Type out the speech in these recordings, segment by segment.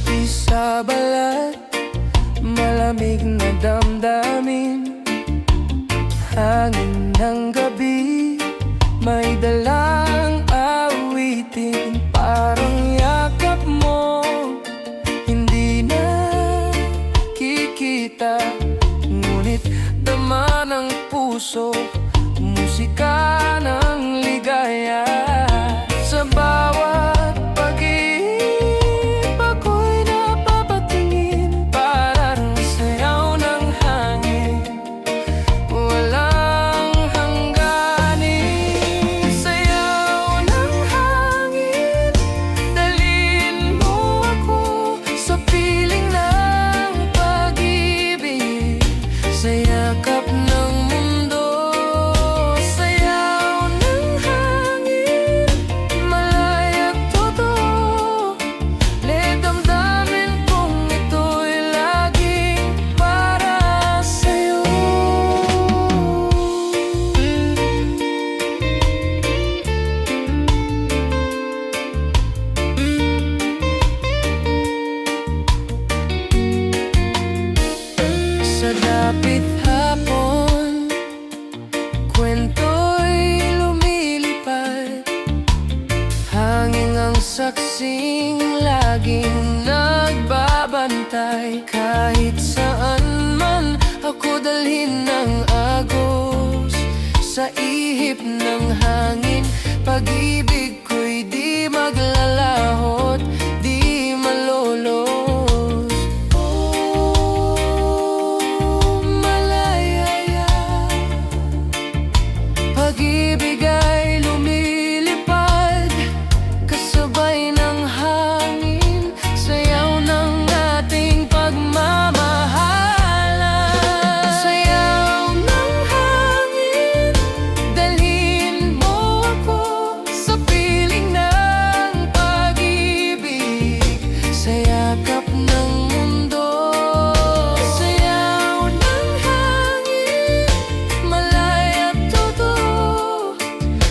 kampi sa balat, malamig na damdamin. Hangin ng gabi, may dalang awitin. Parang yakap mo, hindi na kikita, ngunit dama ng puso, musika ng ligaya. Sa bawat pag-ibig ako'y napapatingin, parang sayaw ng hangin, walang hangganin. Sayaw ng hangin, dalhin mo ako sa piling ng pag-ibig, sa yakap ng mundo. Sayaw ng hangin, malay at totoo, let damdamin kong ito'y laging para sa'yo. Sa dapit hapon, kwento'y lumilipad, hangin ang saksing laging nagbabantay. Kahit saan man ako dalhin ng agos, sa ihip ng hangin, pag-ibig ko'y di maglalahot, di malolos. Oh, malaya, pag-ibig ay lumilipad, kasabay ng hangin, sayaw ng ating pagmamahalan. Sayaw ng hangin, dalhin mo ako sa piling ng pag-ibig, sa yakap ng mundo. Sayaw ng hangin, malay at totoo,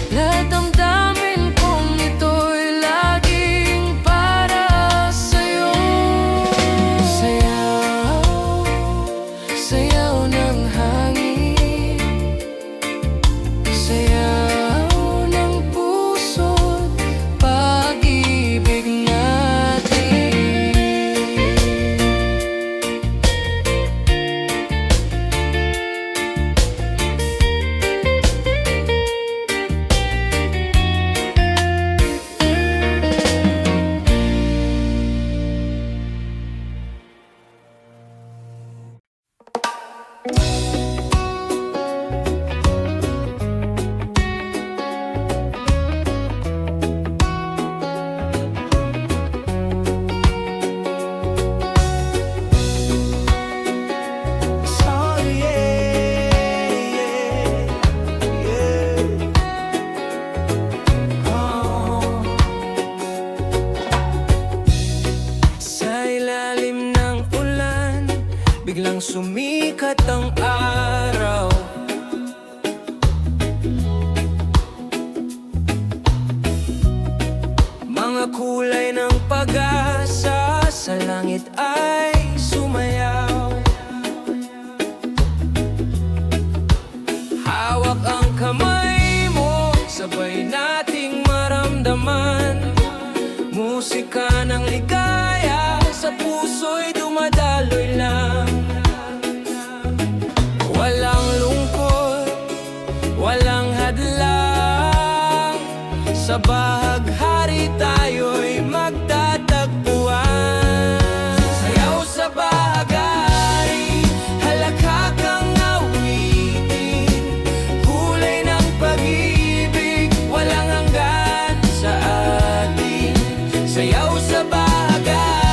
lahat damdamin kong ito'y laging para sa'yo. Sayaw, sayaw ng hangin, sayaw ng puso't pag-ibig natin. Sa ilalim ng ulan, biglang sumikat ang araw. Mga kulay ng pag-asa sa langit ay sumayaw. Hawak ang kamay mo, sabay nating maramdaman musika ng ligaya, sa puso'y dumadaloy lang. Walang lungkot, walang hadlang, sa bahaghari tayo'y magtatagpuan. Sayaw sa bahaghari, halakhak ang awitin, kulay ng pag-ibig, walang hanggan sa atin. Sayaw sa bahaghari,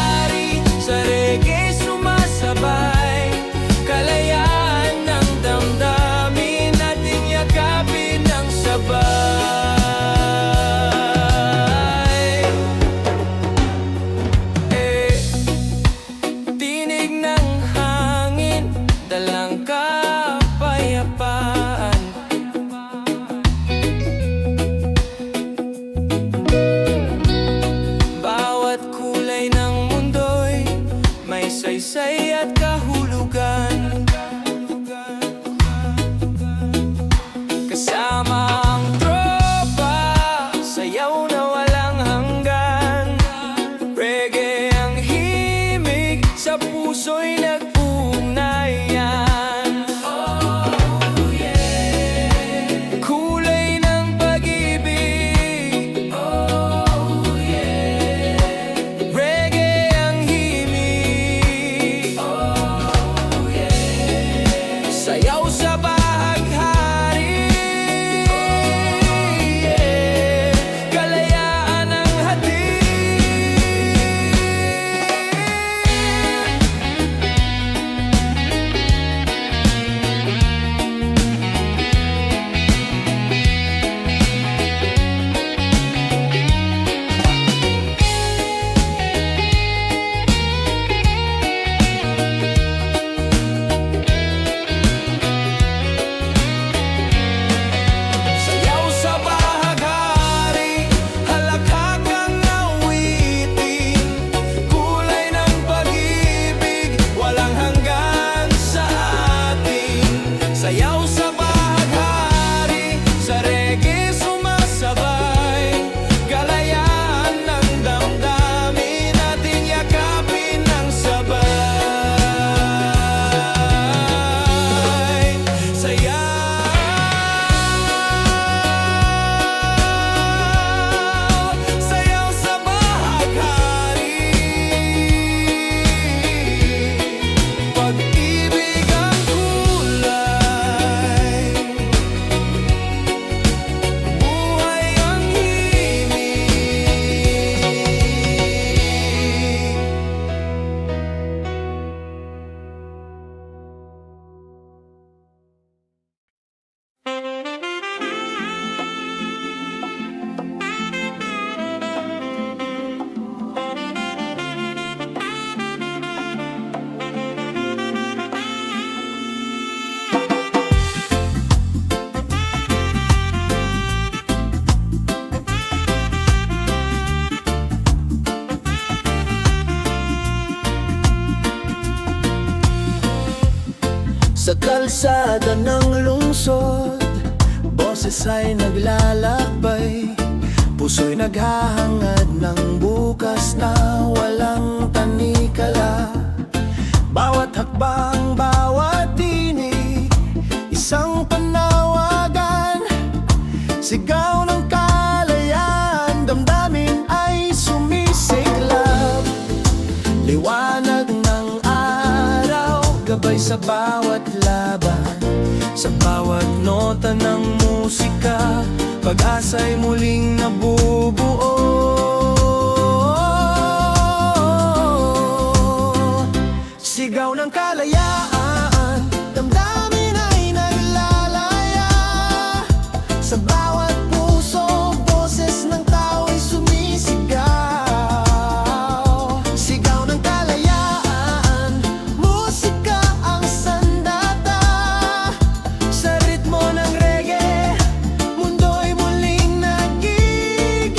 saysay at kahulugan. Kasama ang tropa, sayaw na walang hanggan. Reggae ang himig, sa puso'y nag-ugnayan. Oh yeah, kulay ng pag-ibig. Oh yeah, reggae ang himig. Oh yeah, sayaw sa bahaghari. Yeah, kalayaan ang hatid. Sayaw sa bahaghari, halakhak ang awitin. Kulay ng pag-ibig, walang hanggan sa atin. Sayaw sa bahaghari, sa reggae sumasabay. Kalayaan ng damdamin, natin yakapin ng sabay. Sayaw sa bahaghari, pag-ibig ang kulay, buhay ang himig. Sa kalsada ng lungsod, boses ay naglalakbay. Puso'y naghahangad ng bukas na walang tanikala. Bawat hakbang, bawat tinig, isang panawagan. Sigaw ng kalayaan, damdamin ay sumisiklab. Liwanag ng araw, gabay sa bawat laban. Sa bawat nota ng musika, pag-asa'y muling nabubuo. Sigaw ng kalayaan, damdamin ay naglalaya. Sa bawat puso, boses ng tao'y sumisigaw. Sigaw ng kalayaan, musika ang sandata. Sa ritmo ng reggae, mundo'y muling nagigising.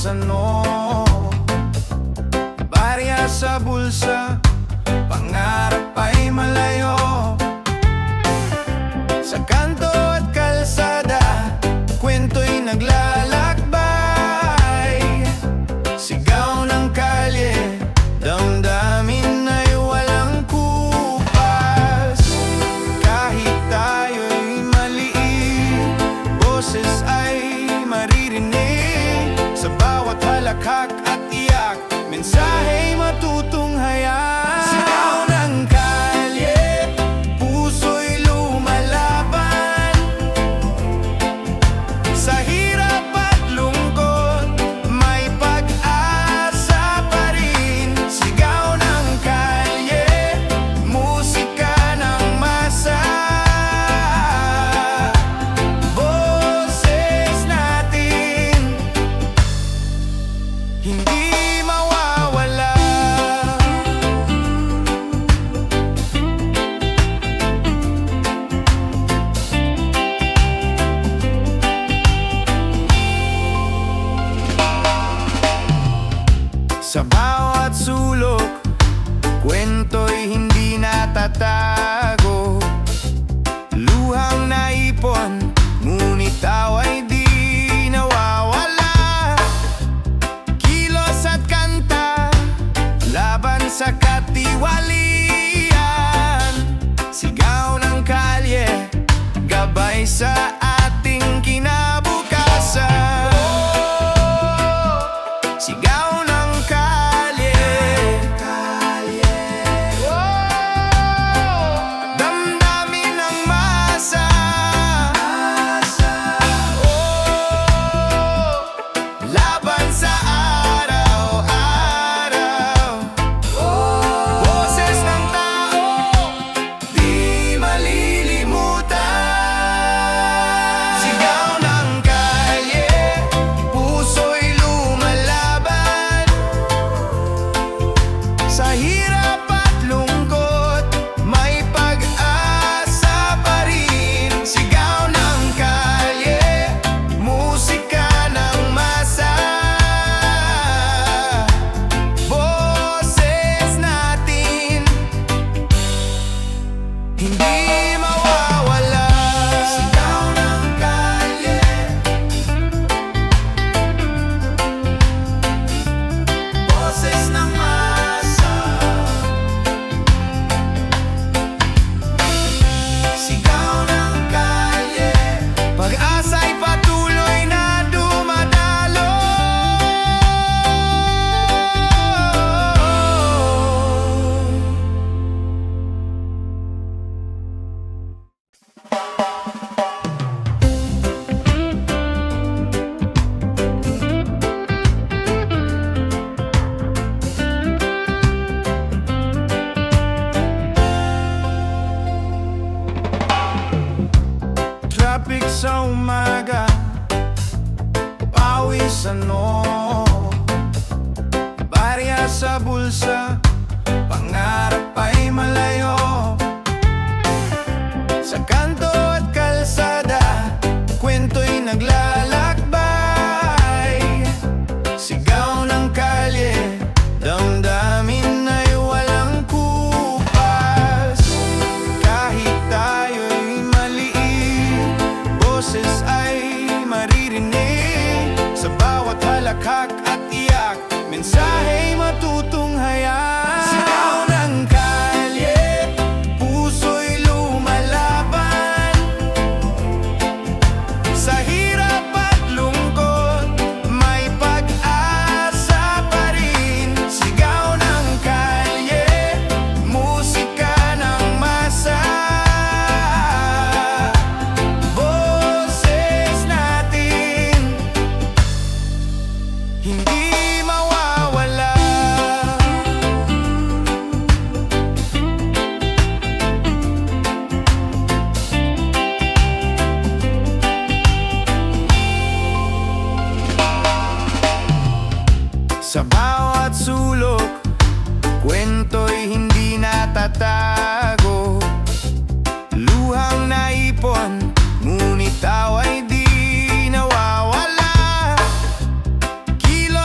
ano, barya sa bulsa, pangarap ay malayo. Sa kanto at kalsada, kwento'y naglalakbay. Sigaw ng kalye, damdamin ay walang kupas. Kahit tayo'y maliit, boses ay maririnig. Sa bawat halakhak at iyak, mensaheng matutunghayan. Sigaw ng kalye, puso'y lumalaban. Sa hirap at lungkot, may pag-asa pa rin. Sigaw ng kalye, musika ng masa. Boses natin, hindi mawawala. Sa bawat sulok, kwento'y hindi natatago. Luhang naipon, ngunit tawa'y di nawawala. Kilos at kanta, laban sa katiwalian. Sigaw ng kalye, gabay sa ating kinabukasan. Sigaw ng kalye, damdamin ng masa. Laban sa araw-araw, boses ng tao, di malilimutan. Sigaw ng kalye, puso'y lumalaban. Sa hirap at lungkot, may pag-asa pa rin. Sigaw ng kalye, musika ng masa. Boses natin, hindi mawawala. Sigaw ng kalye, boses ng masa. Sigaw ng kalye, pag-asa'y patuloy na dumadalo. Traffic sa umaga, pawis ano, barya sa bulsa, pangarap ay malayo. Sa kanto at kalsada, kwento'y naglalakbay. Sigaw ng kalye, damdamin ay walang kupas. Kahit tayo'y maliit, boses ay maririnig. Sa bawat halakhak at iyak, mensaheng matutunghayan. Sigaw ng kalye, puso'y lumalaban. Sa hirap at lungkot, may pag-asa pa rin. Sigaw ng kalye, musika ng masa. Boses natin, hindi mawawala. Sa bawat sulok, kwento'y hindi natatago. Luhang naipon, ngunit tawa'y di nawawala. Kilos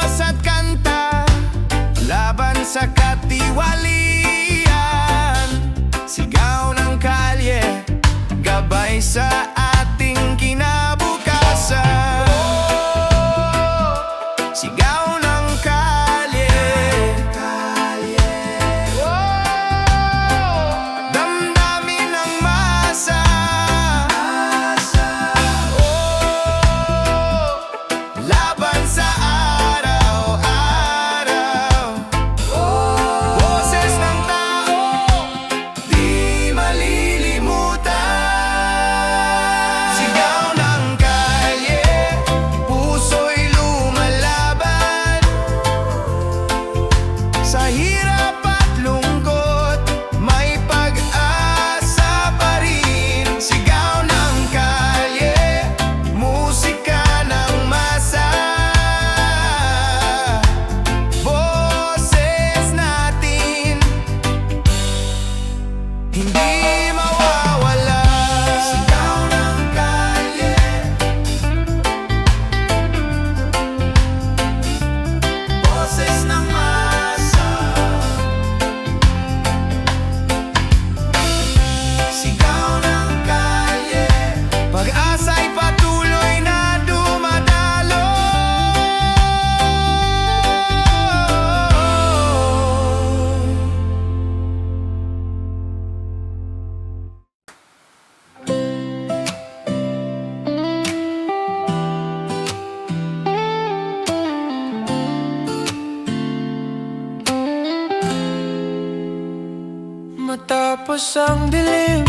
Pagkatapos ang dilim,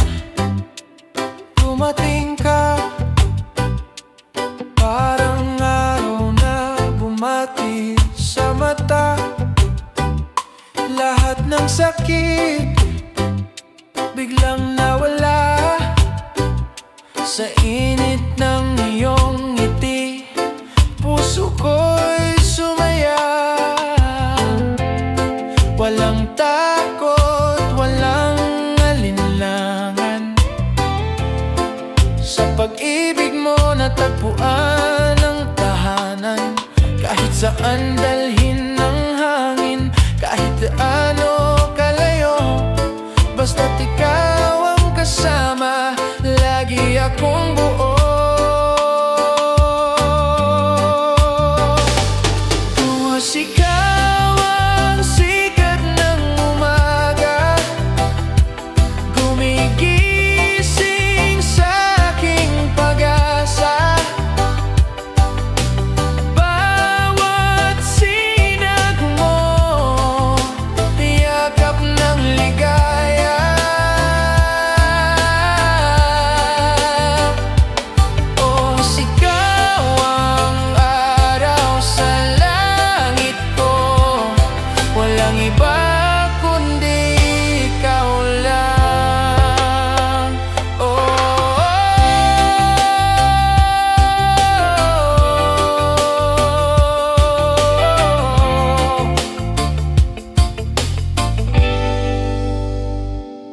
dumating ka. Parang araw na bumati sa mata. Lahat ng sakit biglang nawala sa init ng iyong ngiti. Puso ko'y sumaya. Walang takot, walang alinlangan. Sa pag-ibig mo natagpuan ang tahanan. Kahit saan dalhin ng hangin, kahit ano kalayo, basta't ikaw ang kasama, lagi akong buo. Tuwas ikaw ang sikat ng umaga, gumigising sa aking pag-asa. Bawat sinag mo, yakap ng ligaya. Oh, ikaw ang araw sa langit ko, walang iba kundi ikaw lang.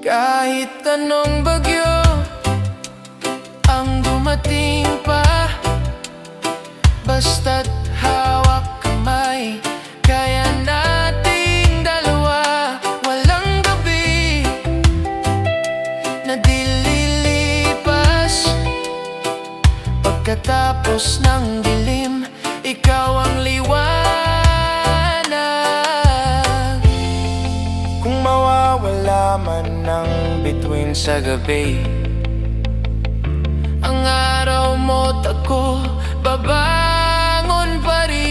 Kahit anong bagyo ang dumating pa, basta't hawak kamay, kaya nating dalawa. Walang gabi na di lilipas. Pagkatapos ng dilim, ikaw ang liwanag. Kung mawawala man ng bituin sa gabi, ang araw mo't ako babangon pa rin.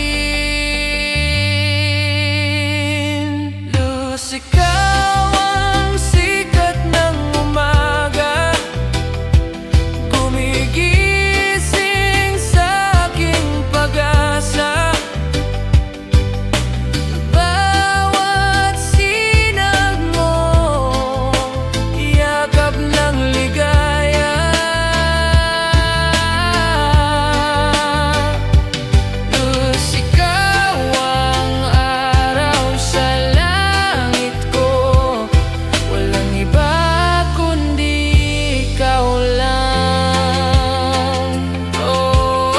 Luz, ikaw ang sikat ng umaga, gumigising sa aking pag-asa. Bawat sinag mo, yakap ng ligaya. Luz, ikaw ang araw sa langit ko, walang iba kundi ikaw lang. Oh,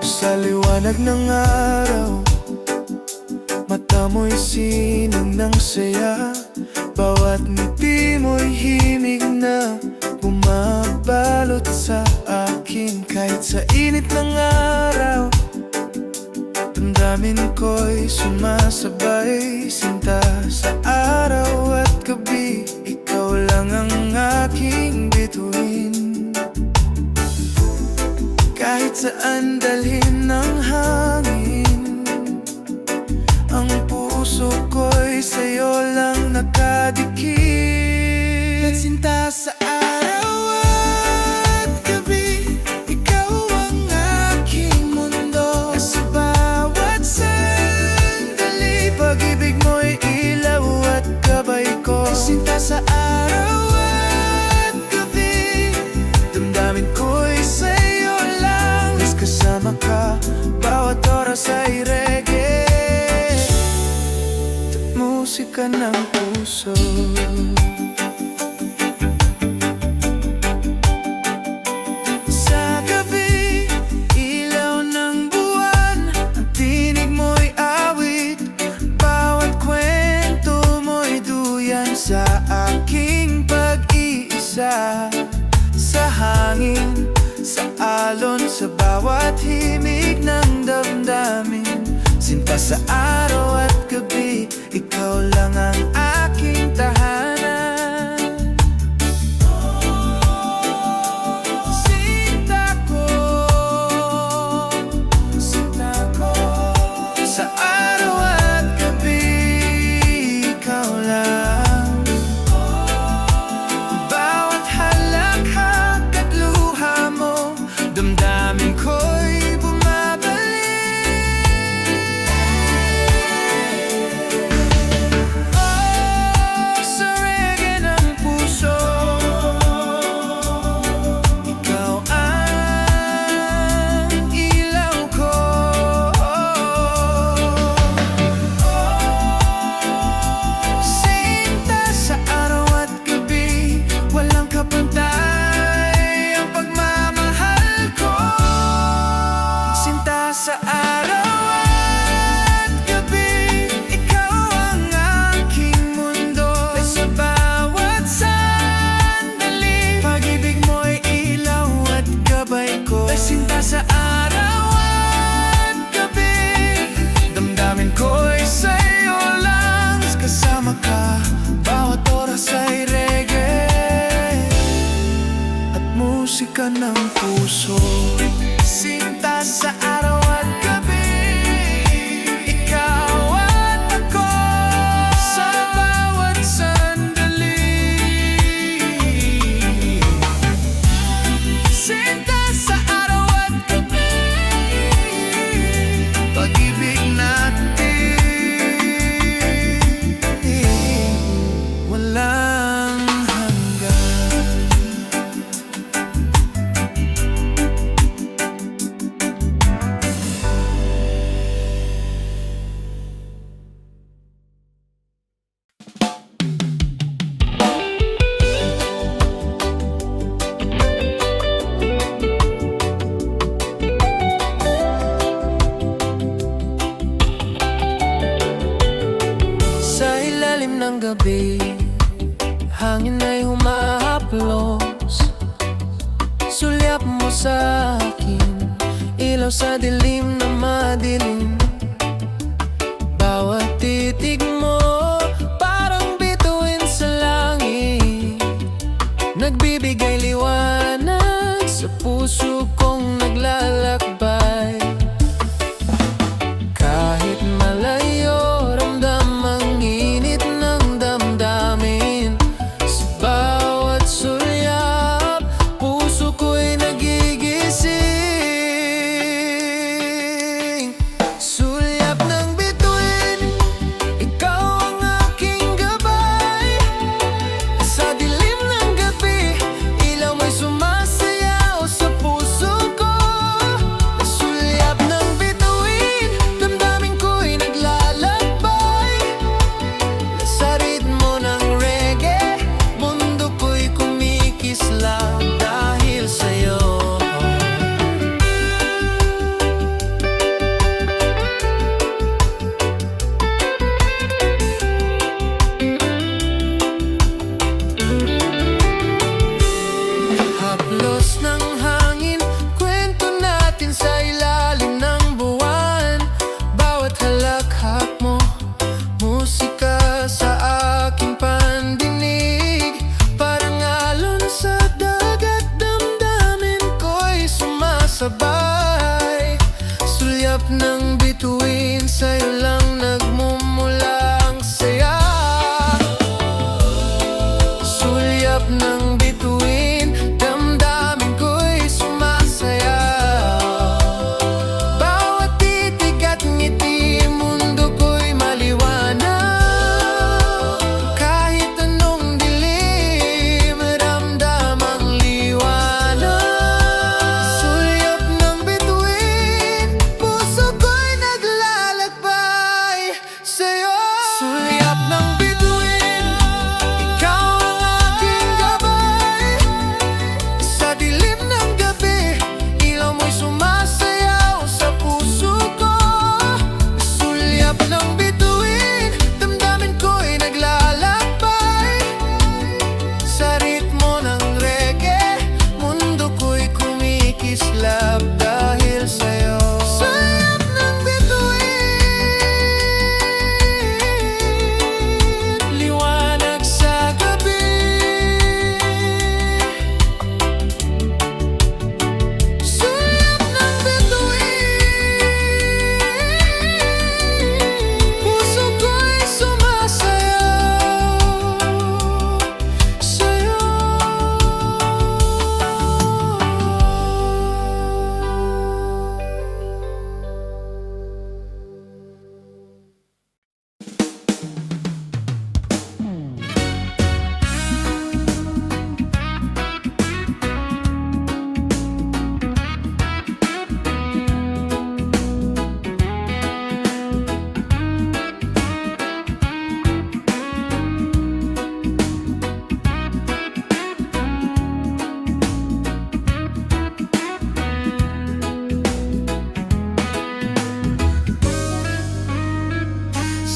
sa liwanag ng araw, mata mo'y sinag ng saya. Bawat ngiti mo'y himig na bumabalot sa akin. Kahit sa init ng araw, damdamin ko'y sumasabay. Sinta sa araw at gabi, ikaw lang ang aking bituin. Kahit saan dalhin ng hangin, ang puso ko'y sa'yo lang nakadikit. Sinta sa araw at gabi, ikaw ang aking mundo. Sa bawat sandali, pag-ibig mo'y ilaw at gabay ko. Sinta sa araw at gabi, damdamin ko'y sa'yo lang. Kasama ka, bawat oras ay reggae at musika ng puso. Sa gabi, ilaw ng buwan, ang tinig mo'y awit. Bawat kwento mo'y duyan sa aking pag-iisa. Sinta sa araw at gabi, ikaw lang ang aking tahanan. Sinta ko, sinta ko. Sa araw at gabi, ikaw lang. Bawat halakhak at luha mo, damdamin ko'y bumabalik. Oh, sa reggae ng puso, ikaw ang ilaw ko. Sinta sa araw at gabi, walang kapantay ang pagmamahal ko. Sinta sa araw at gabi, ikaw ang aking mundo. Sa bawat sandali, pag-ibig mo'y ilaw at gabay ko. Sinta sa araw at gabi, damdamin ko'y sa'yo lang. Kasama ka, bawat oras ay reggae at musika ng puso. Sinta sa araw at gabi, ikaw at ako. Sa bawat sandali, sinta sa araw at gabi, pag-ibig natin walang hanggan. Sa ilalim ng gabi, hangin ay humahaplos. Sulyap mo sa akin, ilaw sa dilim na madilim. Bawat titig mo, parang bituin sa langit, nagbibigay liwanag sa puso kong naglalakbay. Kahit malayo, ramdam ang init ng damdamin. Sa bawat sulyap, puso ko'y nagigising.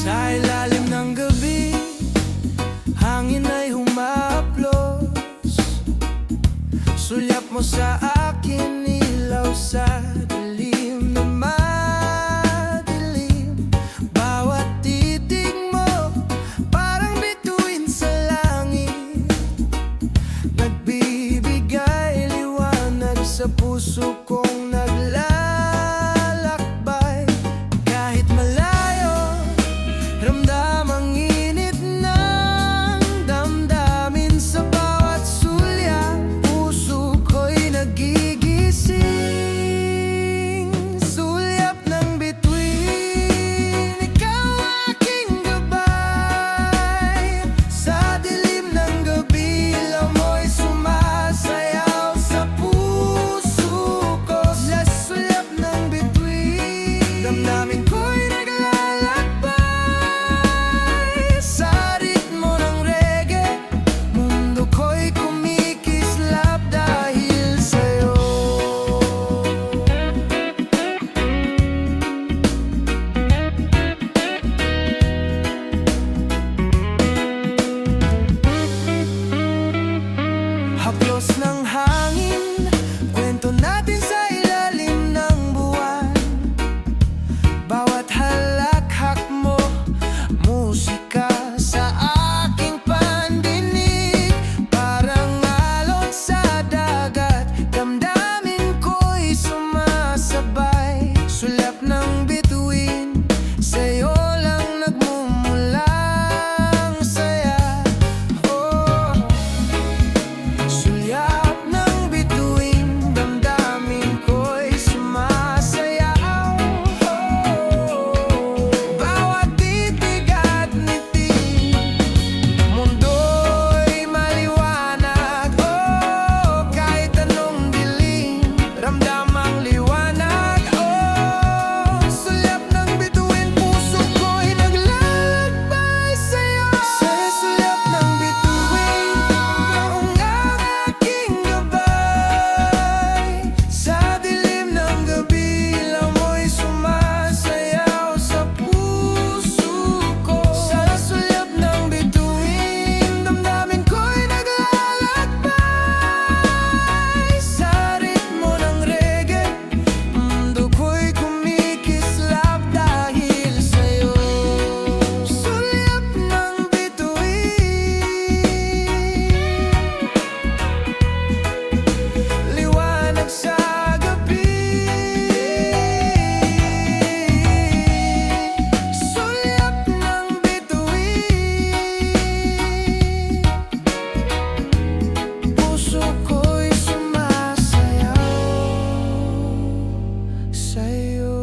Sa ilalim ng gabi, hangin ay humaplos. Sulyap mo sa akin, ilaw sa dilim na madilim. Bawat titig mo, parang bituin sa langit. Nagbibigay liwanag sa puso kong naglalakbay. Kahit malayo, ramdam ang init ng damdamin sa bawat sulyap. Puso ko'y nagigising. Sulyap ng bituin, ikaw aking gabay. Sa dilim ng gabi, ilaw mo'y sumasayaw sa puso ko. Sa sulyap ng bituin, damdamin ko'y naglalakbay. Sa ritmo ng reggae, mundo ko'y kumikislap dahil sa'yo. Haplos ng hangin, kwento natin sa ilalim ng buwan. Bawat halakhak mo, musika sa aking pandinig. Parang alon sa dagat, damdamin ko'y sumasabay. Sulyap ng bituin, sa'yo lang nagmumulang saya. Oh, sulyap ng bituin, damdamin ko'y sumasayaw. Bawat titig at ngiti, mundo'y maliwanag. Kahit anong dilim, ramdam ang liwanag. Sulyap ng bituin, puso ko'y naglalakbay sa'yo. Sa sulyap ng bituin, ikaw ang aking gabay. Sa dilim ng gabi, ilaw mo'y sumasayaw sa puso ko. Sa sulyap ng bituin, damdamin ko'y naglalakbay. Sa ritmo ng reggae, mundo ko'y kumikislap dahil sa'yo. Sulyap ng bituin, liwanag sa gabi. Sulyap ng bituin, puso ko'y sumasayaw sa'yo.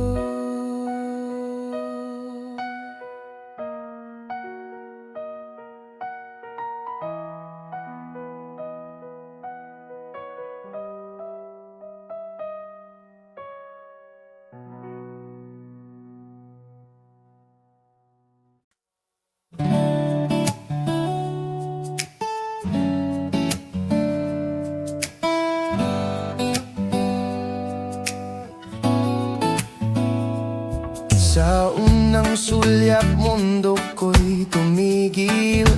Sa unang sulyap, mundo ko'y tumigil.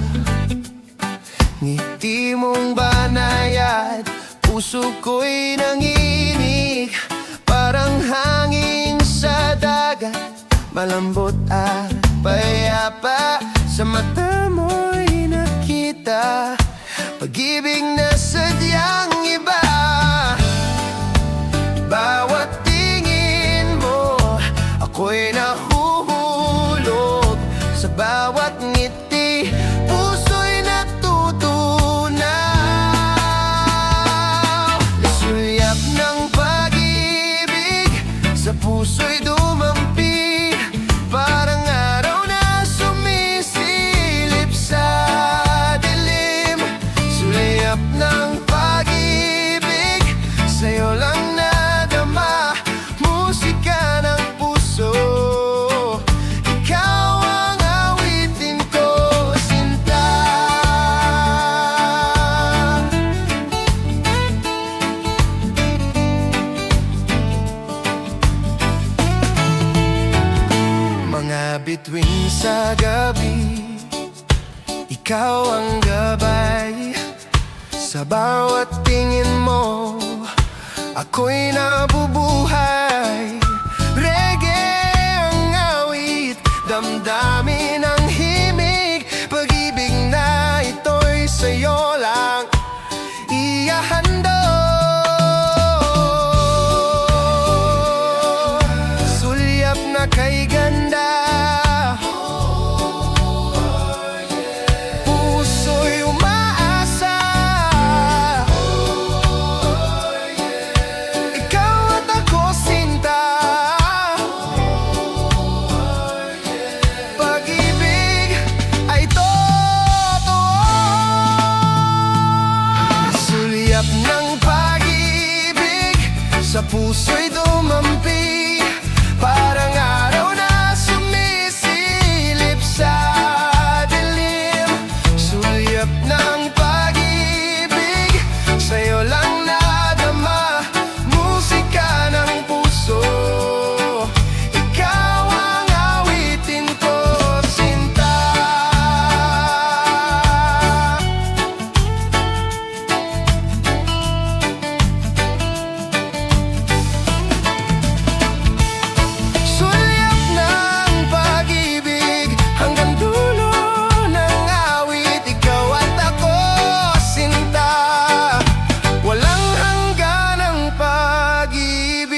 Ngiti mong banayad, puso ko'y nanginig. Parang hangin sa dagat, malambot at payapa. Sa mata mo'y nakita pag-ibig na sadyang iba. Bawat tingin mo, ako'y nahuhulog. Sa bawat ngiti, puso'y natutunaw. Sulyap ng pag-ibig, sa puso'y dumampi. Parang araw na sumisilip sa dilim. Sulyap ng pag-ibig, sa'yo lang nadama. Musika ng puso, ikaw ang awit. Kaya bituin sa gabi, ikaw ang gabay. Sa bawat tingin mo, ako'y nabubuhay. Reggae ang awit, damdamin ang himig. Pag-ibig na ito'y sa'yo lang ihahandog. Sulyap na kay ganda, puso'y umaasa. Ikaw at ako sinta, pag-ibig ay totoo. Sulyap ng pag-ibig sa puso'y dumampi, parang araw na sumisilip sa dilim. Sulyap ng pag-ibig, sa'yo lang nadama, musika ng puso. Ikaw ang awitin ko, sinta. Sulyap ng pag-ibig, hanggang dulo ng awit. Ikaw at ako, sinta, walang hangganang pag-ibig.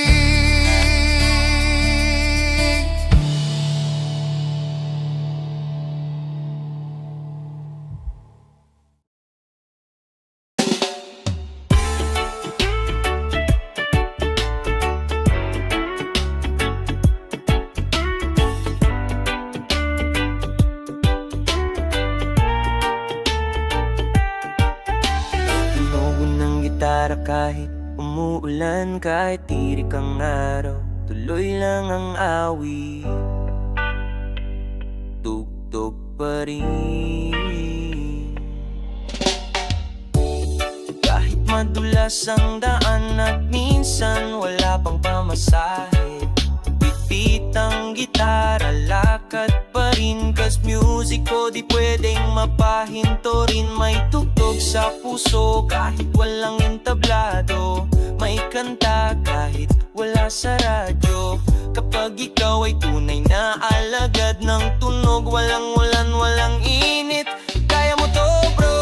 Tunog ng gitara kahit umuulan, kahit tirik ang araw, tuloy lang ang awit. Tugtog pa rin. Kahit madulas ang daan at minsan wala pang pamasahe, bit ang gitara, lakad pa rin. Cause music ko di pwedeng mapahinto rin. May tugtog sa puso kahit walang entablado, may kanta kahit wala sa radyo. Kapag ikaw ay tunay na alagad ng tunog, walang ulan, walang init, kaya mo to bro.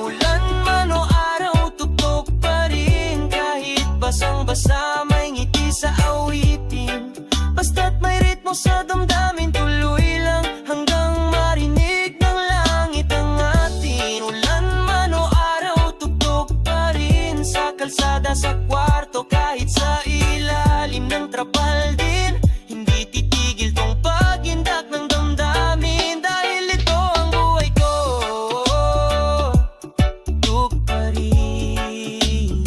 Ulan man o araw, tugtog pa rin. Kahit basang-basa, may ngiti sa awitin. Basta't may ritmo sa damdamin, tuloy lang hanggang marinig ng langit ang atin. Ulan man o araw, tugtog pa rin. Sa kalsada, sa kwarto, kahit sa ilalim ng trapal din, hindi titigil tong pag-indak ng damdamin. Dahil ito ang buhay ko, tugtog pa rin.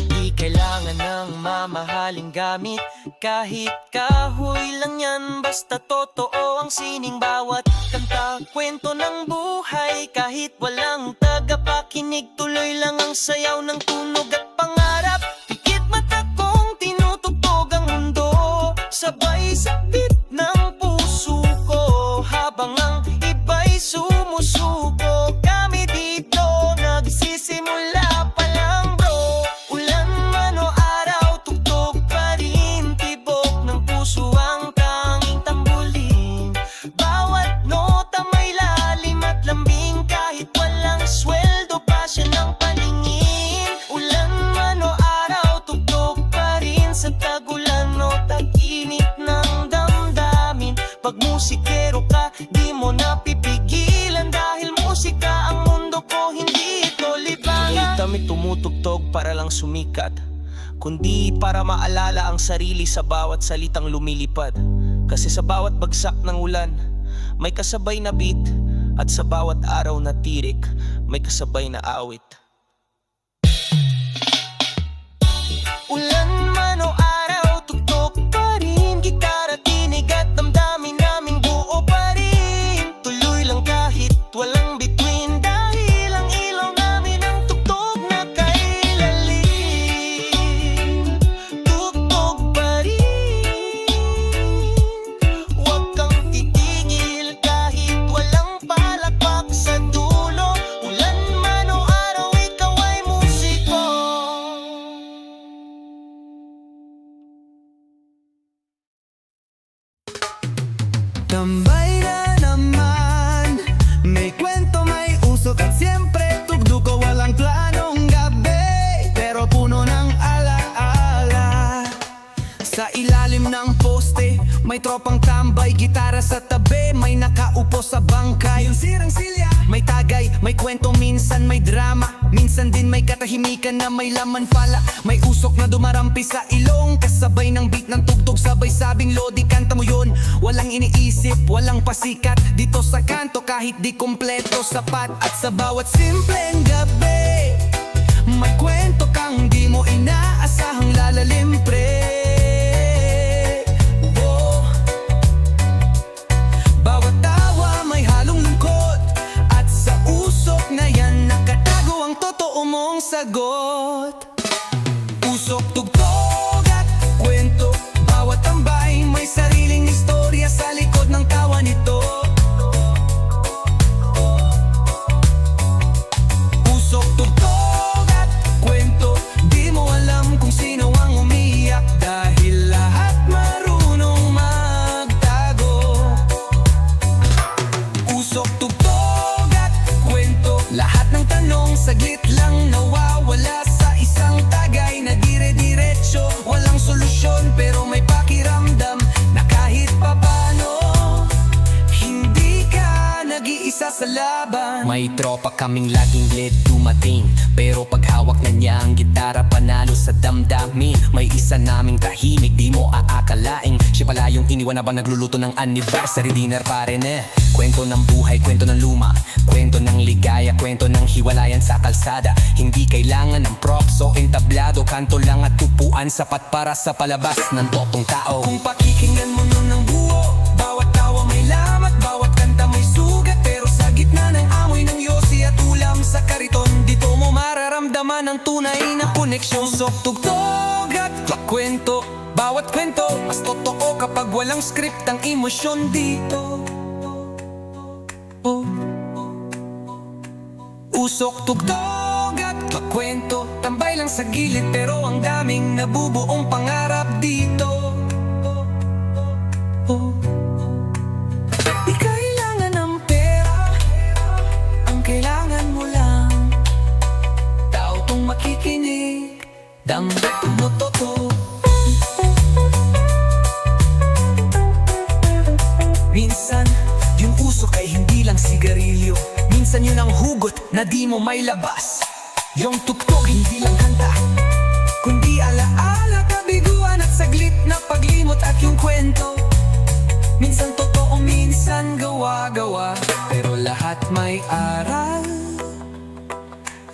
Di kailangan ng mamahaling gamit, kahit kahoy lang yan, basta totoo ang sining bawat kanta. Kwento ng buhay kahit walang tagapakinig, tuloy lang ang sayaw ng tunog at pangarap. Pikit mata kong tinutugtog ang mundo, sabay sakit ng puso ko, habang ang iba'y sumusuko. Kami dito nagsisimula pa lang bro. Ulan man o araw, tugtog pa rin. Tibok ng puso ang tanging tambulin. Bawat nota may lalim at lambing, kahit walang sweldo, pasya ng paningin. Ulan man o araw, tugtog pa rin. Sa tagulan o tag-init ng damdamin, pag musikero ka, di mo napipigilan. Dahil musika ang mundo ko, hindi ito libangan. Hindi kami tumutugtog para lang sumikat, kundi para maalala ang sarili sa bawat salitang lumilipad. Kasi sa bawat bagsak ng ulan, may kasabay na beat, at sa bawat araw na tirik, may kasabay na awit. Ulan man o araw, tugtog pa rin. Gitara, tinig at damdamin namin buo pa rin. Tuloy lang kahit walang bituin, dahil ang ilaw namin ang tugtog na kay Tambay na naman, may kwento, may usok at siyempre tugtog ko, walang planong gabi, pero puno ng alaala. Sa ilalim ng poste, may tropang tambay, gitara sa tabi, may nakaupo sa bangkay. Yung sirang silya, may tagay, may kwento, minsan may drama, minsan din may katahimikan na may laman pala. May usok na dumarampi sa ilong, kasabay ng beat ng tugtog, sabay sabing lodi, kanta mo yun. Walang iniisip, walang pasikat, dito sa kanto kahit di kompleto sapat. At sa bawat simpleng gabi, may kwento kang di mo inaasahang lalalim, pre. Oh. Bawat tawa may halong lungkot, at sa usok na yan nakatago ang totoo mong sagot. Usok, tugtog at kwento, bawat tambay may sariling istorya sa likod ng tawa nito. Usok, tugtog at kwento, di mo alam kung sino ang umiyak, dahil lahat marunong magtago. Usok, tugtog at kwento, lahat ng tanong saglit lang nawawala sa isang tagay na dire-diretso. Walang solusyon pero may pakiramdam na kahit papano hindi ka nag-iisa sa laban. May tropa kaming laging late dumating, pero pag hawak na niya ang gitara panalo sa damdamin. May isa naming tahimik, di mo aakalaing siya pala yung iniwan na ba nagluluto ng anniversary dinner pa rin eh. Kwento ng buhay, kwento ng luma, kwento ng ligaya, kwento ng hiwalayan sa kalsada. Hindi kailangan ng props o entablado, kanto lang at tupuan sapat para sa palabas ng totoong tao. Kung pakikinggan mo nun ng buo, bawat tawa may lamat, bawat kanta may sugat, pero sa gitna ng amoy ng yosi at ulam sa kariton, dito mo mararamdaman ang tunay na koneksyon. Usok, tugtog at kwento, bawat kwento mas totoo kapag walang script ang emosyon dito. Oh. Usok, tugtog at kwento, tambay lang sa gilid pero ang daming nabubuong pangarap dito. Oh. Di kailangan ng pera, ang kailangan mo lang tao kung makikinig, damdamin mo totoo. Minsan, yung usok ay hindi lang sigarilyo, minsan yun ang hugot na di mo may labas. Yung tugtog hindi lang kanta, kundi alaala, kabiguan at saglit na paglimot. At yung kwento, minsan totoo, minsan gawa-gawa, pero lahat may aral,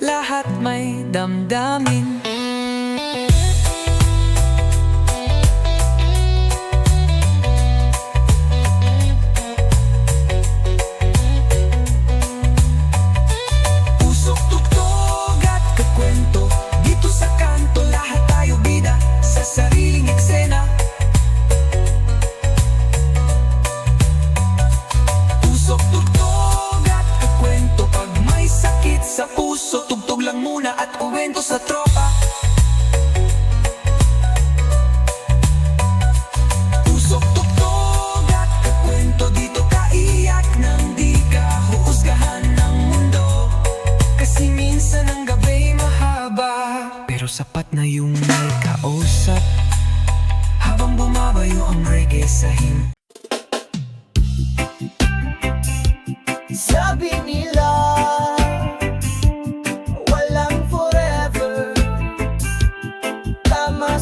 lahat may damdamin. Sa puso, tugtog lang muna at uwento sa tropa. Usok, tugtog at kwento, dito ka iyak nang di ka huhusgahan ng mundo. Kasi minsan ang gabi mahaba, pero sapat na yung may kausap habang bumabayo ang reggae sa him. Sabi nila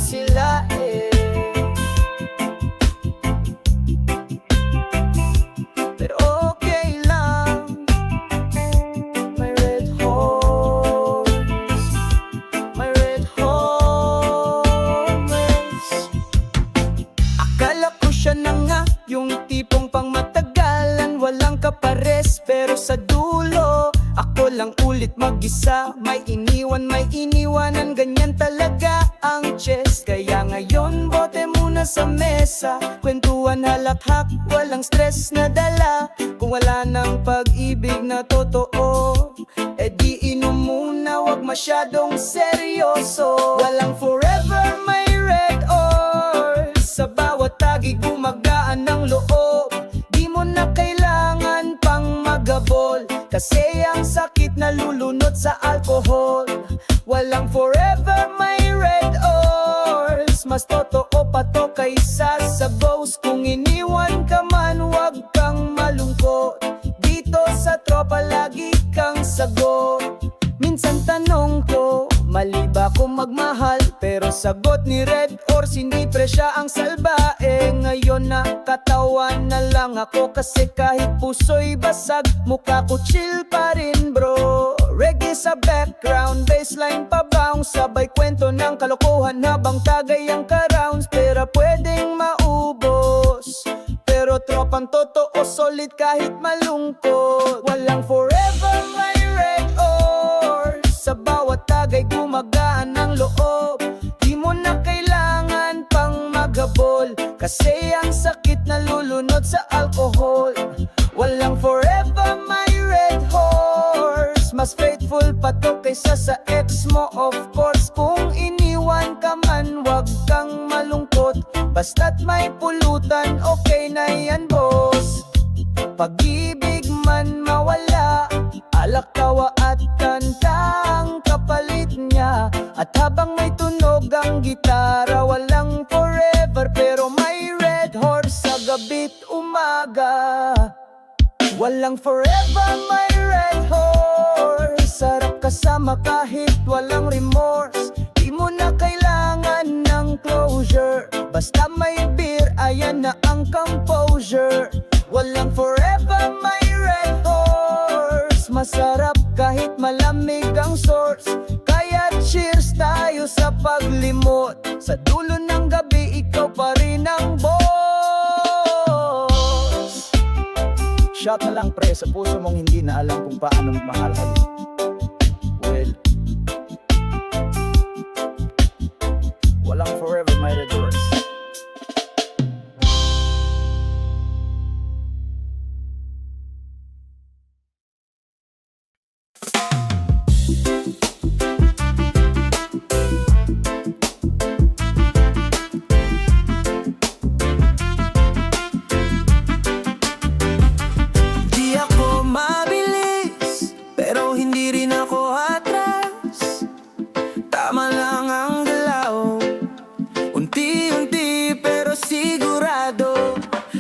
sila pero okay lang. My red horse, my red horse. Akala ko siya na nga yung tipong pang matagalan, walang kapares, pero sa dulo ako lang ulit mag-isa. May iniwanan, ganyan talaga ang chess. Kaya ngayon bote muna sa mesa, kwentuhan halakhak, walang stress na dala. Kung wala ng pag-ibig na totoo, di inom muna, wag masyadong seryoso. Walang forever, may red horse, sa bawat tagi gumagaan ng loob. Di mo horse, mas totoo pa to kaysa sa ghost. Kung iniwan ka man, wag kang malungkot. Dito sa tropa lagi kang sagot. Minsan tanong ko, mali ba kung magmahal? Pero sagot ni Red Horse, hindi presya ang salba. Ngayon nakatawan na lang ako, kasi kahit puso'y basag, mukha ko chill pa rin bro. Reggae sa background, bassline pa bounce, sabay kwento ng kalokohan habang tagay ang ka-rounds. Pera pwedeng maubos, pero tropang totoo, solid kahit malungkot. Walang forever my Red Horse, sa bawat tagay gumagaan ang loob. Di mo na kailangan pang maghabol, kasi ang sakit nalulunod sa alcohol. Walang forever my Red Horse, mas faithful pa to kaysa sa ex mo of course. Kung iniwan ka man, wag kang malungkot, basta't may pulutan, okay na yan boss. Pag-ibig man mawala, alak, tawa at kanta ang kapalit niya. At habang may tunog ang gitara, walang forever pero may Red Horse sa gabi't umaga. Walang forever my Red Horse, sarap kasama kahit walang remorse. Di mo na kailangan ng closure, basta may beer, ayan na ang composure. Walang forever my Red Horse, masarap kahit malamig ang source. Kaya cheers tayo sa paglimot, sa dulo ng gabi ikaw pa rin ang boss. Shot na lang pre sa puso mong hindi na alam kung paano magmahal. Well, walang forever my Red Horse. Di ako mabilis, pero hindi rin ako atras. Tama lang ang galaw, unti-unti pero sigurado.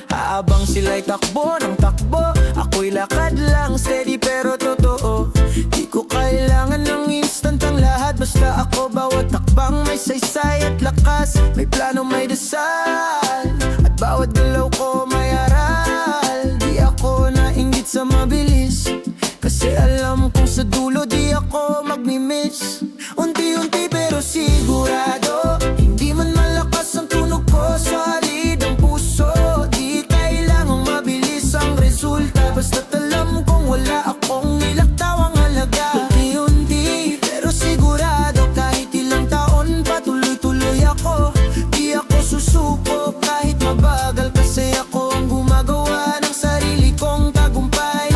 Habang sila'y takbo ng takbo, ako'y lakad lang, steady pero totoo. Di ko kailangan ng instant ang lahat, basta ako bawat takbang may saysay at lakas. May plano, may dasal, at bawat galaw ko may aral. Di ako nainggit sa mabilis, kasi alam kong sa dulo di ako magmi-miss. Unti-unti pero sigurado, hindi man malakas ang tunog ko, solid ang puso. Di kailangang mabilis ang resulta, basta't alam kong wala akong nilaktawang halaga. Unti-unti pero sigurado, kahit ilang taon pa tuloy-tuloy ako. Di ako susuko kahit mabagal, kasi ako ang gumagawa ng sarili kong tagumpay.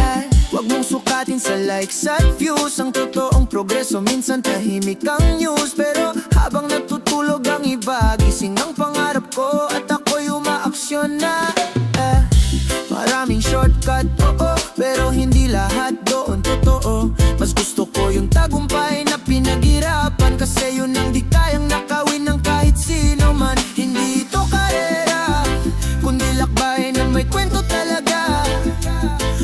Wag mong sukatin sa likes at views ang totoong progreso, minsan tahimik ang news. Pero habang natutulog ang iba, gising ang pangarap ko at ako'y umaaksyon na. Maraming shortcut, oo, pero hindi lahat doon totoo. Mas gusto ko yung tagumpay na pinaghirapan, kasi yun ang di kayang nakawin ng kahit sino man. Hindi ito karera, kundi lakbay na may kwento talaga.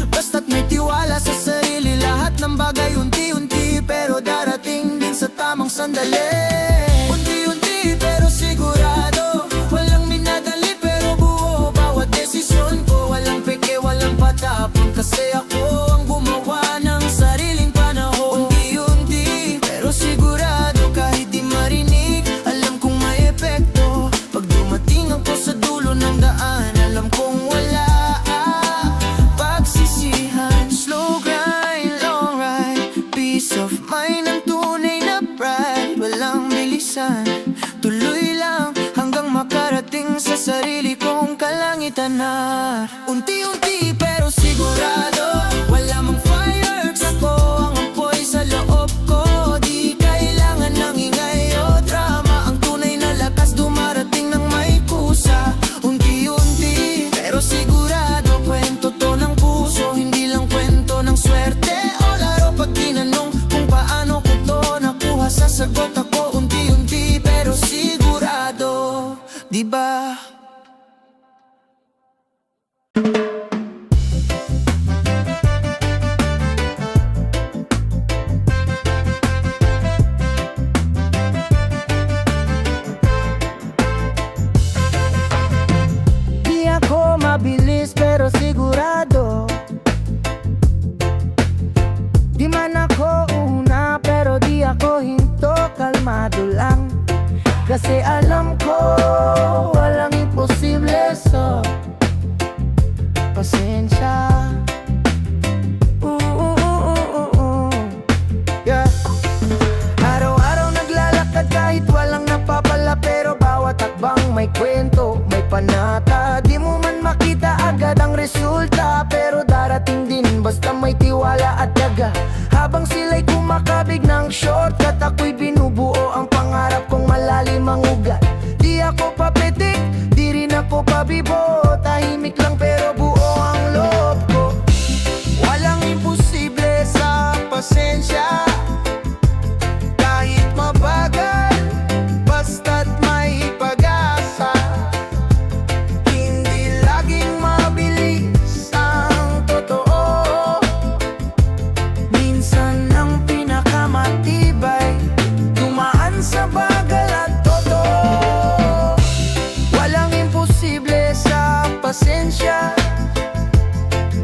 Basta't may tiwala sa sarili, lahat ng bagay unti-unti pero darating din sa tamang sandali. Unti-unti pero sigurado, walang minadali pero buo bawat desisyon ko. Walang peke, walang patapon, kasi ako ang gumawa ng sariling panahon. Unti-unti pero sigurado, kahit di marinig, alam kong may epekto. Pag dumating ako sa dulo ng daan, alam kong wala pagsisihan. Slow grind, long ride, peace of mind ang tunay na pride. Walang bilisan, tuloy lang hanggang makarating sa sarili kong kalangitan na. Unti-unti pero sigurado, wala mang fireworks, ako ang apoy sa loob ko. Di kailangan ng ingay o drama, ang tunay na lakas dumarating ng may kusa. Unti-unti pero sigurado, kwento to ng puso, hindi lang kwento ng swerte o laro. Pag tinanong kung paano ko to nakuha, sasagot ako unti-unti pero sigurado. di ba? Di ako mabilis pero sigurado. Di man ako una pero di ako hinto, kalmado lang. Kasi alam ko walang imposible, so pasensya. Yeah. Araw-araw naglalakad kahit walang napapala, pero bawat takbang may kwento, may panata. Di mo man makita agad ang resulta, pero darating din basta may tiwala at daga. Habang sila'y kumakabig ng shortcut, ako'y binubuo ang pangarap kong malalim ang ugat. Di ako papitik, di rin ako pabibo, tahimik lang pero buo ang loob ko. Walang imposible sa pasensya, kahit mabagal, basta't may pag-asa. Hindi laging mabilis ang totoo, minsan ang pinakamatibay dumaan sa bagal at totoo. Walang imposible sa pasensya,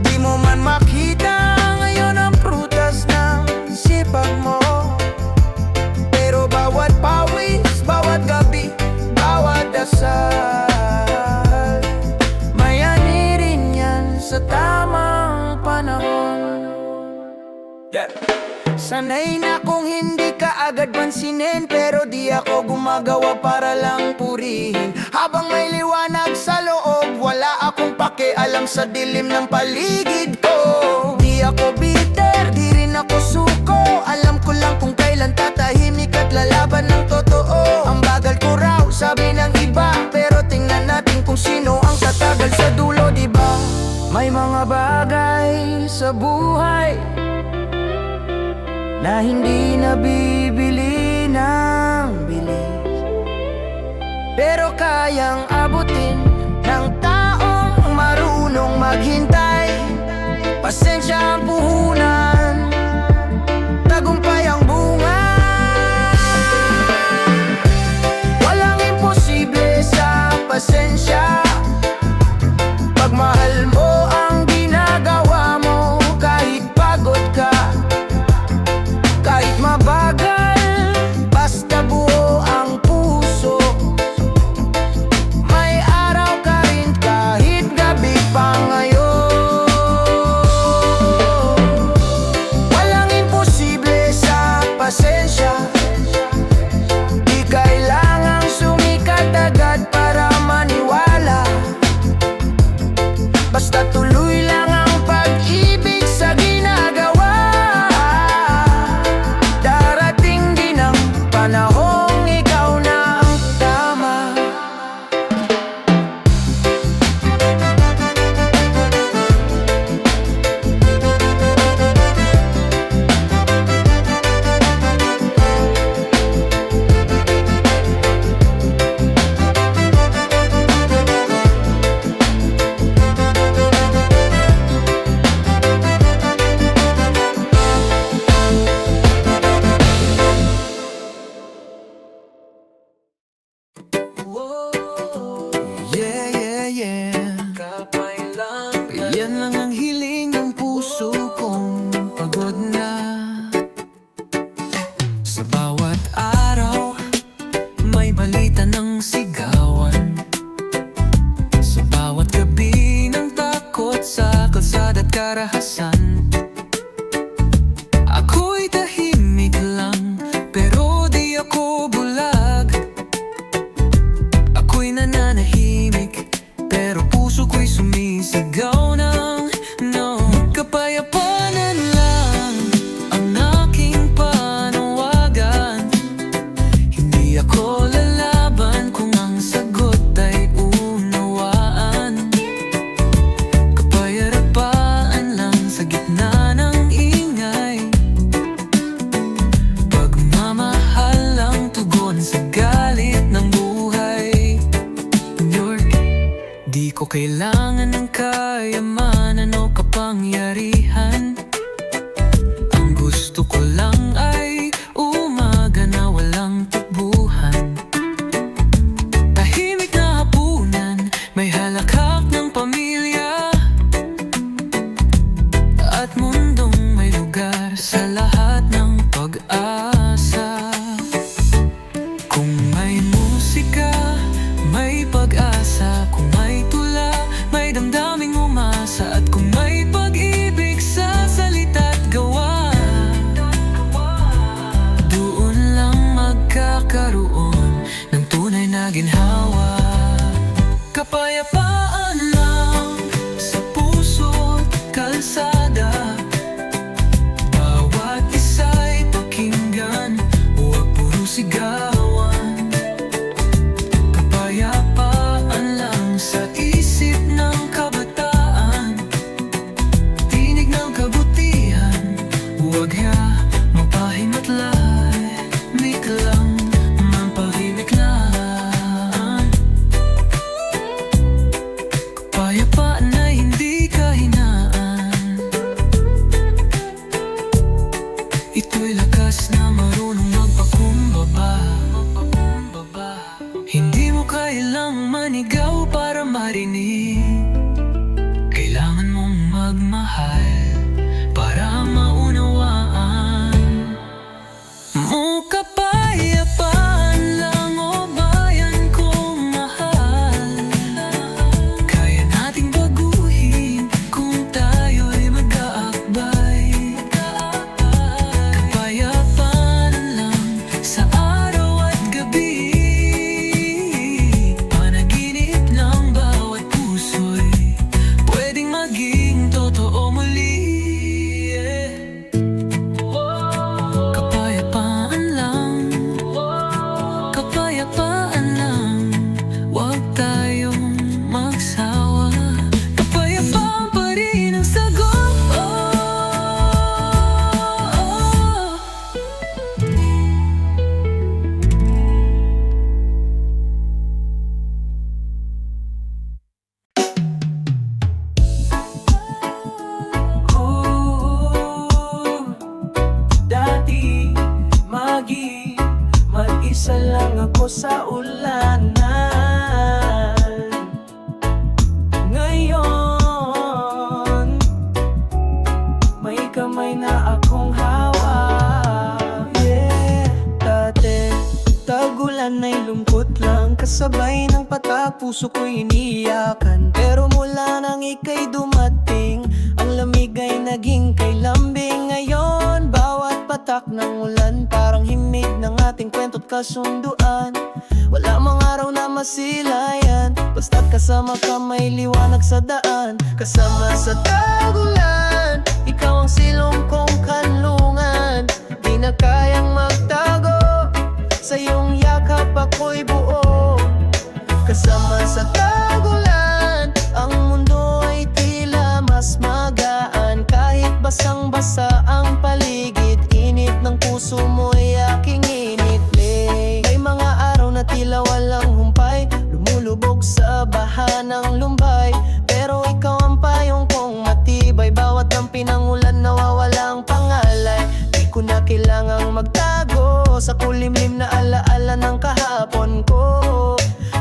di mo man makita ngayon ang prutas ng sipag mo, pero bawat pawis, bawat gabi, bawat dasal, may ani rin yan sa tamang panahon. Sanay na kung hindi ka agad pansinin, pero di ako gumagawa para lang purihin. Habang may liwanag sa loob, wala akong pakialam sa dilim ng paligid ko. Di ako bitter, di rin ako suko, alam ko lang kung kailan tatahimik at lalaban ng totoo. Ang bagal ko raw, sabi ng iba, pero tingnan natin kung sino ang tatagal sa dulo, di ba? May mga bagay sa buhay na hindi nabibili ng bilis, pero kayang abutin ng taong marunong maghintay. Pasensya ang puhunan, tagumpay ang bunga. Walang imposible sa pasensya, pagmahal mo ang ginagawa mo, kahit pagod ka, kahit mabagal, basta buo ang puso. May araw ka rin kahit gabi pa ngayon. Walang imposible sa pasensya, di kailangang sumikat agad para maniwala, basta tuloy lang ang pag-ibig sa ginagawa. Darating din ang panahong ikaw na ang tama. Yeah, yeah, yeah. Yan lang ang hiling ng puso kong pagod na. Sa bawat araw, may balita ng sigawan. Sa bawat gabi ng takot sa kalsada at karahasan. Ako'y tahimik lang, pero di ako bulag. Ako'y nananahimik, pero puso ko'y sumisigaw ng no. Kapayapanan lang ang aking panawagan. Hindi ako lalaban kung ang sagot ay unawaan. Kapayapaan lang sa gitna kailangan ng kayamanan o kapangyarihan. Ang gusto ko lang ay umaga na walang takbuhan, tahimik na hapunan, may halakhak ng pamilya, at mundong may lugar sa lahat ng pag-asa. Kung may musika, may pag-asa. Kung may tula, may damdaming umasa. At kung may pag-ibig sa salita't gawa, doon lang magkakaroon ng tunay na ginhawa. Kapayapaan lang sa puso't kalsada, bawat isa'y pakinggan, huwag puro sigawan. Kapayapaan lang sa isip ng kabataan, tinig ng kabutihan, huwag mapahimatlay, mik lang mampahimik lang. Kapayapaan ay hindi kahinaan, ito'y lakas na marunong magpakumbaba. Hindi mo kailangang manigaw para marinig, kailangan mong magmahal para maunawaan mo. Kapayapaan lang, o bayan kong mahal, kaya nating baguhin kung tayo'y mag-aakbay. Kapayapaan lang sa araw at gabi, panaginip ng bawat puso'y pwedeng maging totoo muli. Kapayapaan lang, kapayapaan lang, huwag tayong magsawa. Kapayapaan pa rin ang sagot. Dati, mag-isa lang ako sa ulanan. Ngayon, may kamay na akong hawak. Yeah, dati, tagulan ay lungkot lang, kasabay ng patak, puso ko'y iniyakan. Pero mula nang ika'y dumating, ang lamig ay naging kay lambing. Ngayon, bawat patak ng ulan parang himig ng ating kwento't kasunduan. Wala mang araw na masilayan, basta't kasama ka may liwanag sa daan. Kasama sa tagulan, ikaw ang silong kong kanlungan. Di na kayang magtago, sa iyong yakap ako'y buo. Kasama sa tagulan, ang mundo ay tila mas magaan. Kahit basang-basa ang paligid, init ng puso mo'y aking initling. May mga araw na tila walang humpay, lumulubog sa baha ng lumbay. Pero ikaw ang payong kong matibay, bawat dampi ng ulan nawawalang pangalay. Di ko na kailangang magtago sa kulimlim na alaala ng kahapon ko,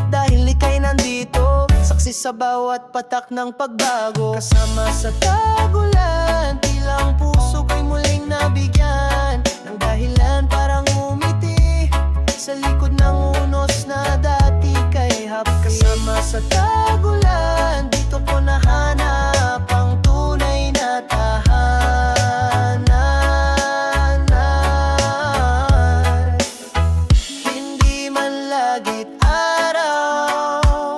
dahil ika'y nandito, saksi sa bawat patak ng pagbago. Kasama sa tagulan, tila ang puso ko'y muling nabigyan ng dahilan parang umiti sa likod ng unos na dati kay hapki. Kasama sa tagulan, dito ko nahanap ang tunay na tahanan. Hindi man lagit araw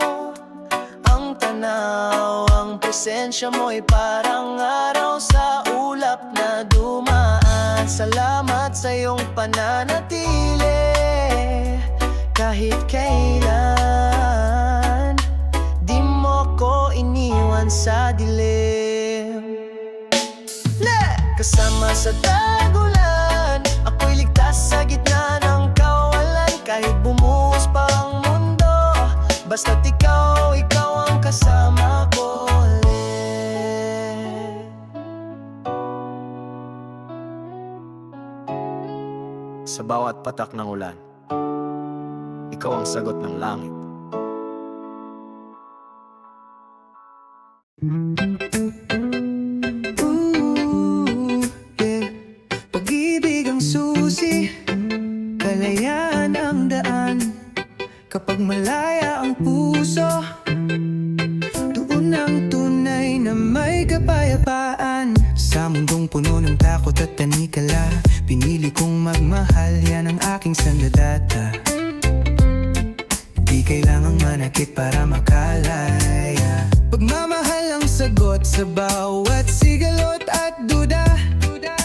ang tanaw, ang presensya mo'y parang araw sa ulap na dumaan. Salamat sa iyong pananatili, kahit kailan di mo ko iniwan sa dilim. Kasama sa tagulan, ako'y ligtas sa gitna ng kawalan. Kahit bumuhos pa ang mundo, basta't ikaw ang kasama ko ulit. Sa bawat patak ng ulan, ikaw ang sagot ng langit. Ooh, yeah. Pag-ibig ang susi, kalayaan ang daan. Kapag malaya ang puso, doon ang tunay na may kapayapaan. Sa mundong puno ng takot at tanikala, pinili kong magmahal, yan ang aking sandata. Di kailangang manakit para makalaya. Pagmamahal ang sagot sa bawat sigalot at duda.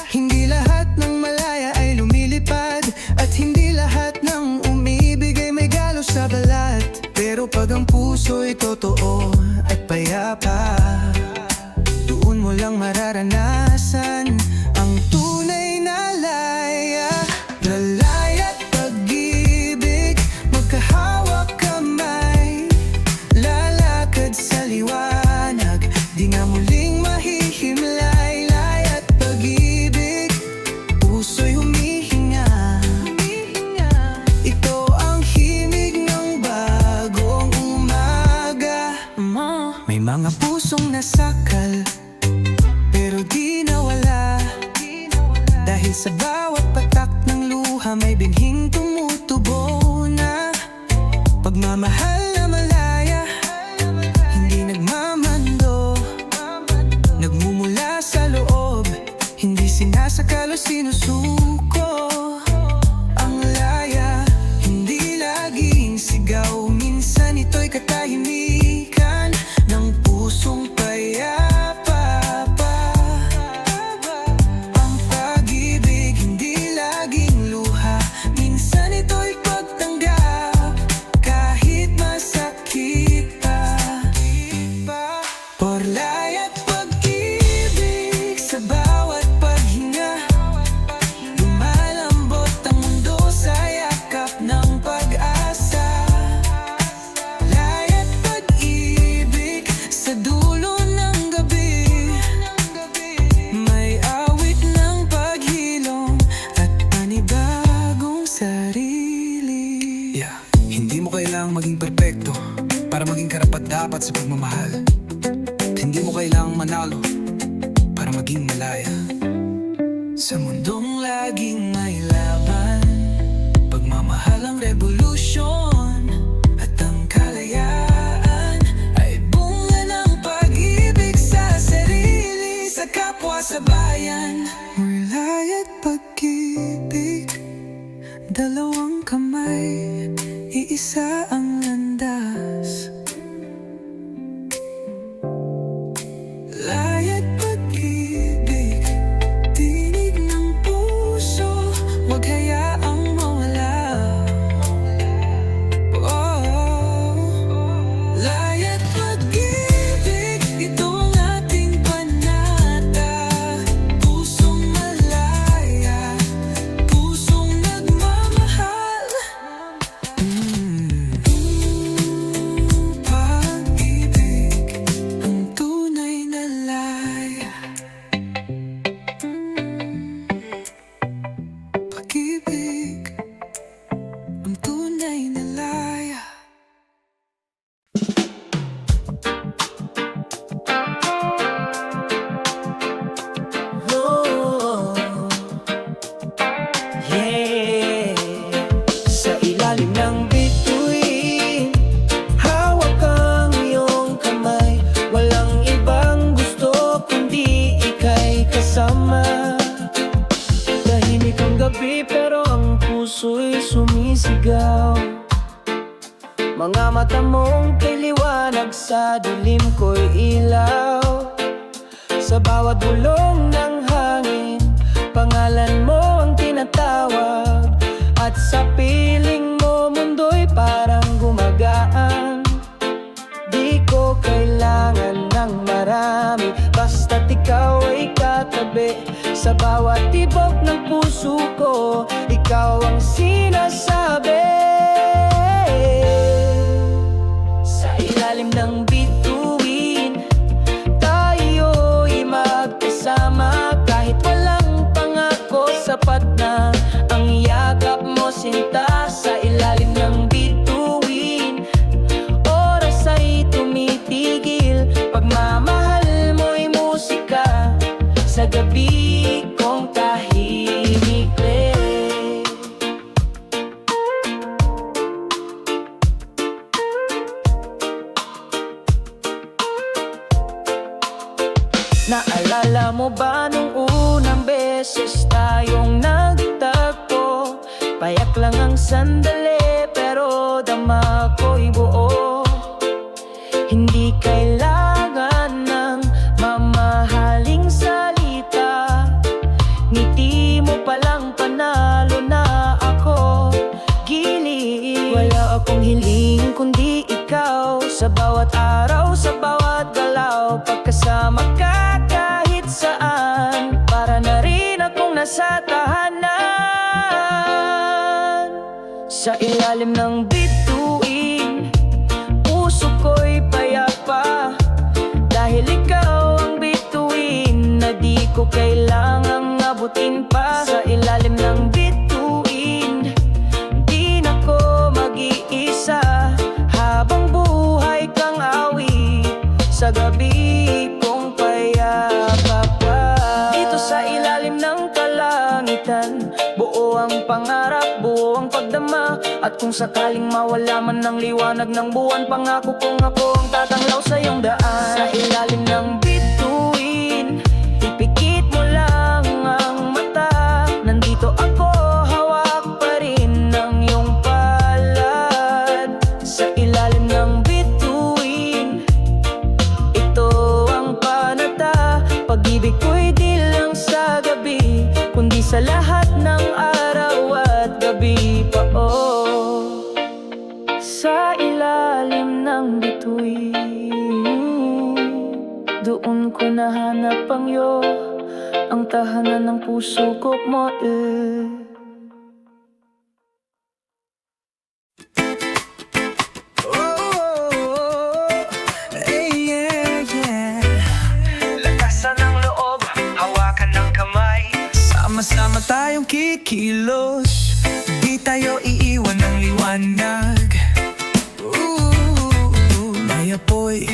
Hindi lahat ng malaya ay lumilipad, at hindi lahat ng umibig ay may galo sa balat. Pero pag ang puso'y totoo at payapa, doon mo lang mararanasan ang tunay na laya. Lalaya't pag-ibig, magkahawak kamay, lalakad sa liwanag, di nga muling mahihimlay. Laya't pag-ibig, puso'y humihinga. Ito ang himig ng bagong umaga. May mga pusong nasakal, pero di nawala. Dahil sa bawat patak ng luha may binhing tumutubo na. Pagmamahal na malaya, hindi nagmamando, nagmumula sa loob, hindi sinasakal o sinusuko. Ang laya, hindi laging sigaw, minsan ito'y katahimikan ng pusong payapa pa. Ang pag-ibig, hindi laging luha, minsan ito'y pagtanggap, kahit masakit pa. Porlaya't pag-ibig, sa bawat paghinga, lumalambot ang mundo sa yakap ng pag-asa. Laya't pag-ibig, sa dulo ng gabi, may awit ng paghilom at panibagong sarili. Hindi mo kailangang maging perpekto para maging karapat-dapat sa pagmamahal. Hindi mo kailangang manalo para maging malaya. Sa mundong laging may laban, pagmamahal ang revolusyon, at ang kalayaan ay bunga ng pag-ibig sa sarili, sa kapwa, sa bayan. Wilaya't pag-ibig, dalawang kamay, iisa ang landas. Laya't pag-ibig, tinig ng puso, huwag hayaang mawala. Laya't pag-ibig, ito ang ating panata. Pusong malaya, pusong nagmamahal. Pag-ibig, ang tunay na laya. Pag-ibig, ang tunay na laya. Yeah. Sa ilalim ng bituin, hawak ang iyong kamay. Walang ibang gusto kundi ika'y kasama. Tahimik ang gabi pero ang puso'y sumisigaw. Mga mata mong kay liwanag, sa dilim ko'y ilaw. Sa bawat bulong ng hangin, pangalan mo ang tinatawag. At sa piling mo, mundo'y parang gumagaan. Di ko kailangan ng marami, basta't ikaw ay katabi. Sa bawat tibok ng puso ko, ikaw ang sinasabi. Sa ilalim ng bituin, Naalala mo ba nung unang beses tayong nagtagpo? Payak lang ang sandali pero dama ko'y buo. Hindi kailangan ng mamahaling salita, ngiti mo palang panalo na ako. Gili, wala akong hiling kundi ikaw. Sa bawat araw, sa bawat galaw, pagkasama ka kahit saan, para na rin akong nasa tahanan. Sa ilalim ng bituin, puso ko'y payapa, dahil ikaw ang bituin na di ko kailangang abutin pa. Sa ilalim ng bituin, di na ko mag-iisa, habang buhay kang awit sa gabi kong payapa pa. Dito sa ilalim ng kalangitan, buo ang pangarap, buo ang pagdama. At kung sakaling mawala man ng liwanag ng buwan, pangako kong ako ang tatanglaw sa iyong daan. Sa ilalim ng bituin, ipikit mo lang ang mata, nandito ako, hawak pa rin ng iyong palad. Sa ilalim ng bituin, ito ang panata, pag-ibig ko'y di lang sa gabi, kundi sa lahat ng araw at gabi pa. Sa ilalim ng bituin, doon ko nahanap ang iyo, ang tahanan ng puso ko mo. Lakasan ng loob, hawakan ng kamay, sama-sama tayong kikilos, di tayo iiwan ng liwanag. May apoy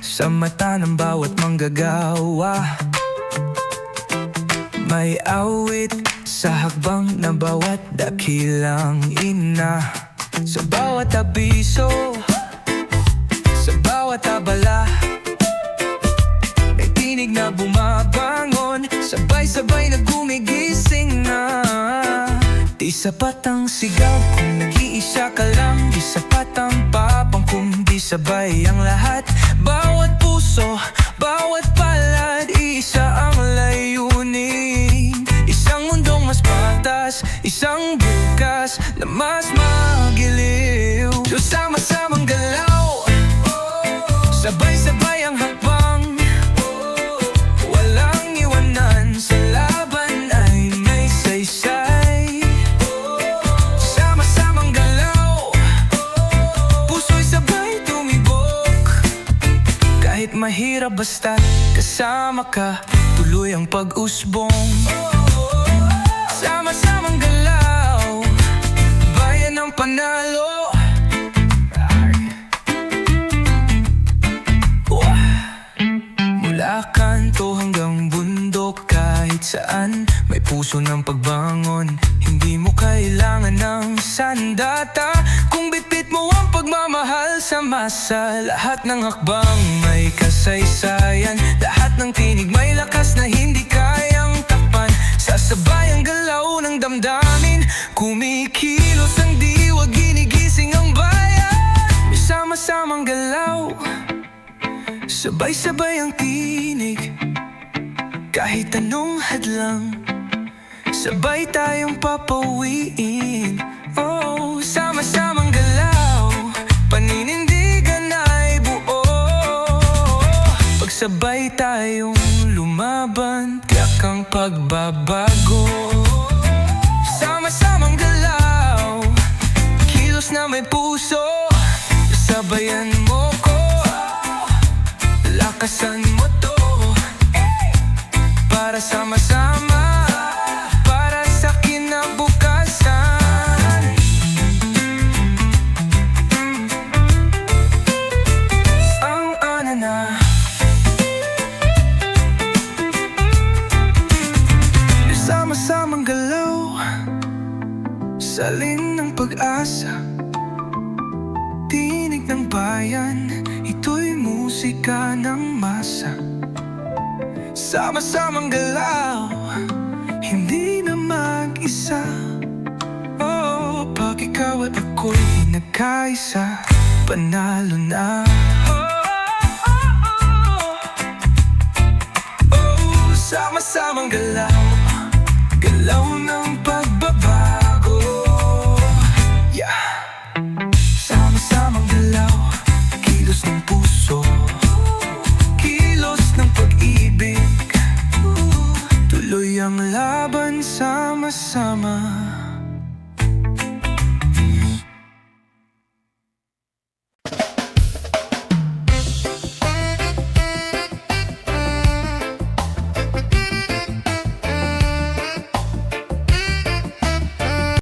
sa mata ng bawat manggagawa, may awit sa hakbang na bawat dakilang ina. Sa bawat abiso, sa bawat abala, may tinig na bumabangon, sabay-sabay na gumigising na. Di sapat ang sigaw kung nag-iisa ka lang, di sapat ang papang kung di sabay ang lahat. Bawat puso, bawat palad, isa ang layunin, isang mundong mas patas, isang bukas na mas magiliw. So sama-samang galaw, sabay-sabay ang hakbang, walang iwanan, sa laban ay may saysay. Sama-samang galaw, puso'y sabay tumibok, kahit mahirap basta't kasama ka, tuloy ang pag-usbong. Sama-samang galaw, bayan ng panalo. Mula kanto hanggang bundok, kahit saan may puso ng pagbangon. Hindi mo kailangan ng sandata kung bitbit mo ang pagmamahal sa masa. Lahat ng hakbang may kasaysayan, lahat ng tinig may lakas na hindi kayang takpan. Sasabay ang galaw ng damdamin, kumikilos ang diwa, ginigising ang bayan. May sama-samang galaw, sabay-sabay ang tinig, kahit anong hadlang, sabay tayong papawiin. Oh, sama-samang galaw, paninindigan ay buo, pagsabay tayong lumaban, tiyak ang pagbabago. Sama-samang galaw, kilos na may puso, sabayan mo ko, lakasan mo to, para sama-sama, para sa kinabukasan. Ang anana, sama-samang galaw, salin ng pag-asa, tinig ng bayan, ito'y musika ng masa. Sama-samang galaw, hindi na mag-isa. Oh, pag ikaw at ako'y nagkaisa, panalo na. Oh, sama-samang galaw, galaw ng pagbabago. Yeah. Sama-samang galaw, kilos ng puso, kilos ng pag-ibig. Tuloy ang laban, sama-sama.